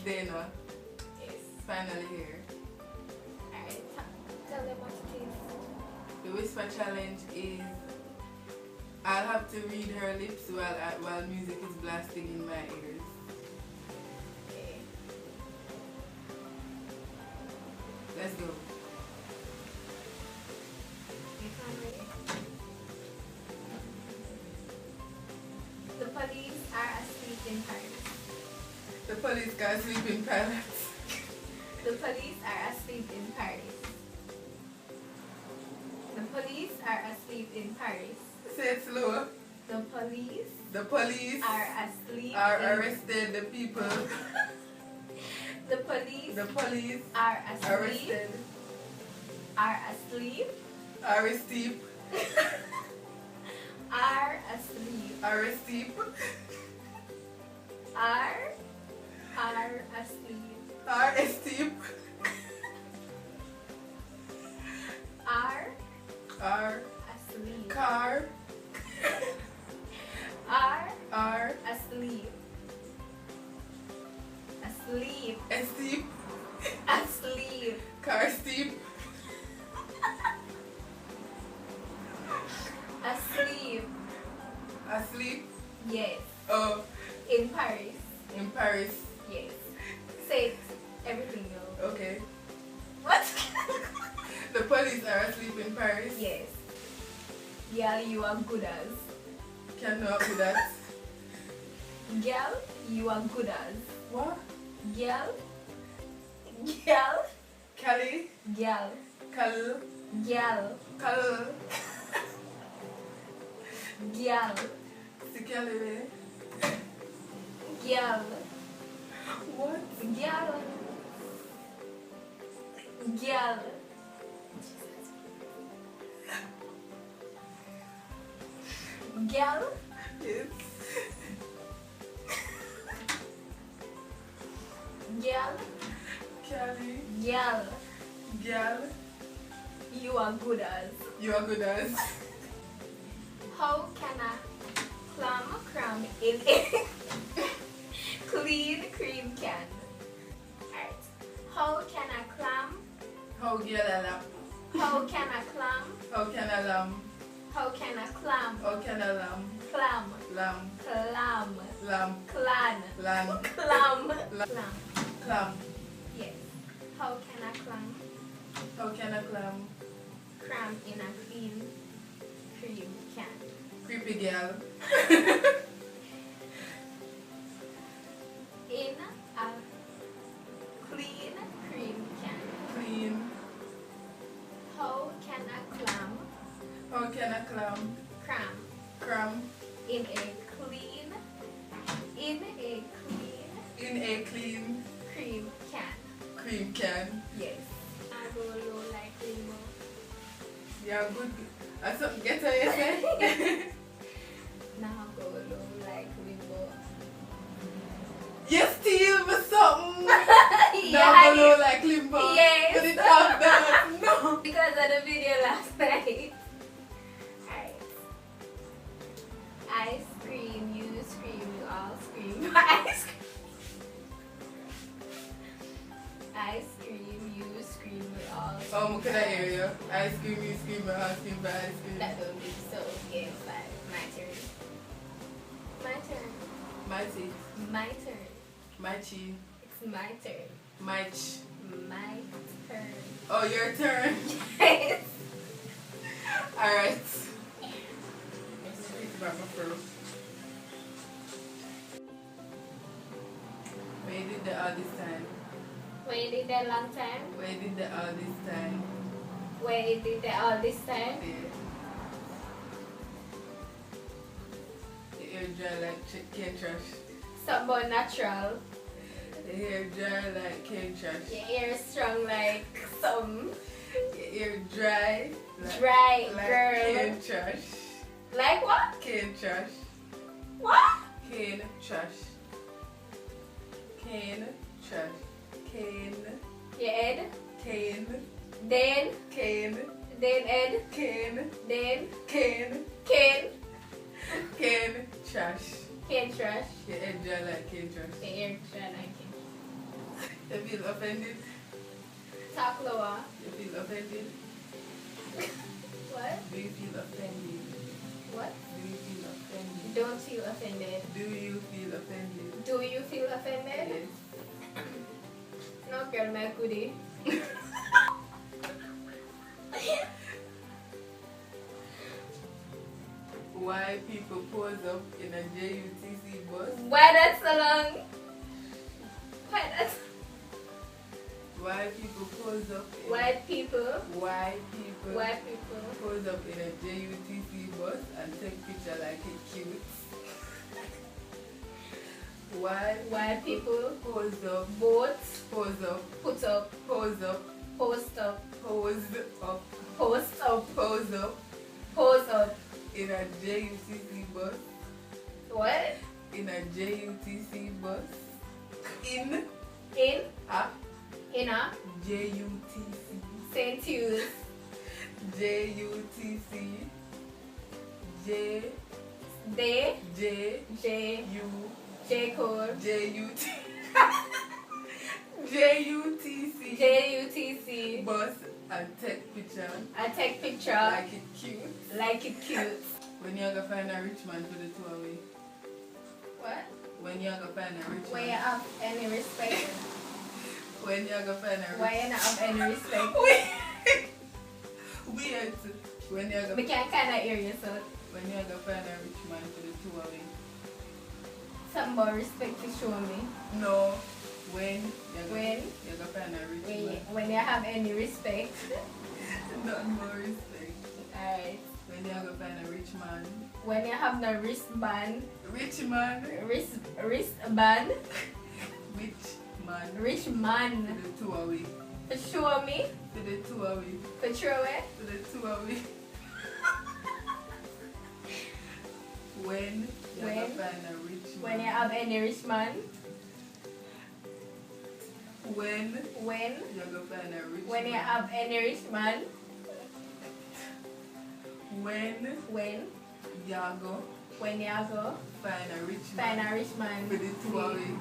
day now. Yes. Finally here. Alright, tell them what it is. The whisper challenge is I'll have to read her lips while music is blasting in my ears. Okay. Let's go. You can read. The police are asleep in Paris. The police can't sleep in Paris. The police are asleep in Paris. The police are asleep in Paris. Say it slower. The police The police are asleep. are arrested the people. The police The police are asleep. arrested. Are asleep. Arrested. Are asleep. Arrested. Are asleep. Arrested. Are Are asleep. car Are asleep. Asleep. asleep. Asleep. Car steep. Asleep. Asleep. Yes. Oh, In Paris. in Paris. Yes. Say it. Everything though. Okay. What? The police are asleep in Paris. Yes. Girl, you are good as. Cannot do that. Girl, you are good as. What? Girl. Cali. Girl. Cal. Girl. Cal. Girl. Sikaliwe. Girl. What? Girl. Girl. Girl. Yes. Girl. Cali. Girl. Gal. You are good as. You are good as. How can a clam in a clean cream can? Alright. How can a clam? How girl a lamb. How can a clam? How can a lamb? How can a clam? How can a lamb? Clam. Lamb. Clam. Lamb. Clan. Lamb. Clam. Lamb. Clam. Clam. Yes. How can a clam? How can a clam? Cram in a clean cream can. Creepy girl. In a clean cream can. Clean. How can a clam How can a clam? cram Cram. in a clean In a clean cream can? cream can. Yes. I go low like rainbow. Yeah, good. Something get what you say? Now go low like rainbow. You steal me something. Yeah, Now go low like limbo. Yes. Put it out there. No. Because of the video last night. Alright. I scream, you scream, you all scream. I scream, you scream, we all scream. Oh, look at that area. I scream, you scream, I scream, but I scream. That don't be so yes, like my turn. My turn. My teeth. My turn. My chi. It's my turn. My ch. My turn. Oh, your turn. Yes. Alright. Let's speak about my fur. Where you did that all this time? When you did that long time? Where you did that all this time? When you did that all this time? Yeah. Your hair dry like cane trash. Something about natural. Your hair dry like cane trash. Your hair is strong like some Your hair dry dry like girl. cane trash. Like what? Cane trash. What? Cane trash. Cane trash. Cane. Your head. Cane. Then. Cane. Then head. Cane. Then. Cane. Cane. Cane trash. Cane trash. Your head dry like cane trash. Your hair dry like cane. You feel offended? Talk lower. You feel offended? What? Do you feel offended? What? Do you feel offended? Don't feel offended. Do you feel offended? Do you feel offended? Yes. No, girl, my goodie. Why people pose up in a JUTC bus? Why that's so long? Why that's... Why people pose up in White people. Why people White people. pose up in a JUTC bus and take picture like it cute? Why White people. pose up, Boats. pose up, Put up. pose up, Post up. pose up, Post up. pose up Pose up. in a JUTC bus? What? In a JUTC bus? In In. a In a. JUTC. St. Hughes. JUTC. J They. J J. U J. Code. JUT JUTC JUTC. bus and take picture I take picture like it cute. like it cute. When you gonna find a rich man for the 2 away? What? When you gonna find a rich Why you man? have any respect? When you gonna find a rich Why you not have any respect? Weird. When you We gonna can kind of hear you, so when you gonna find a rich man for the 2 away? some more respect to show me. No. When When? you gonna find a rich man? When you have any respect. Not more respect. Alright. When you gonna find a rich man? When you have no wristband. Rich man. Wristband. Rich man. Rich For man. the 2 away. To show me. For the 2 away. To throw it. For the 2 away. When you When? gonna find a rich man? When you have any rich man. When When. you gonna find a rich When you man? have any rich man. When When. you go When you go find a rich find man? a rich man. For the 2 away.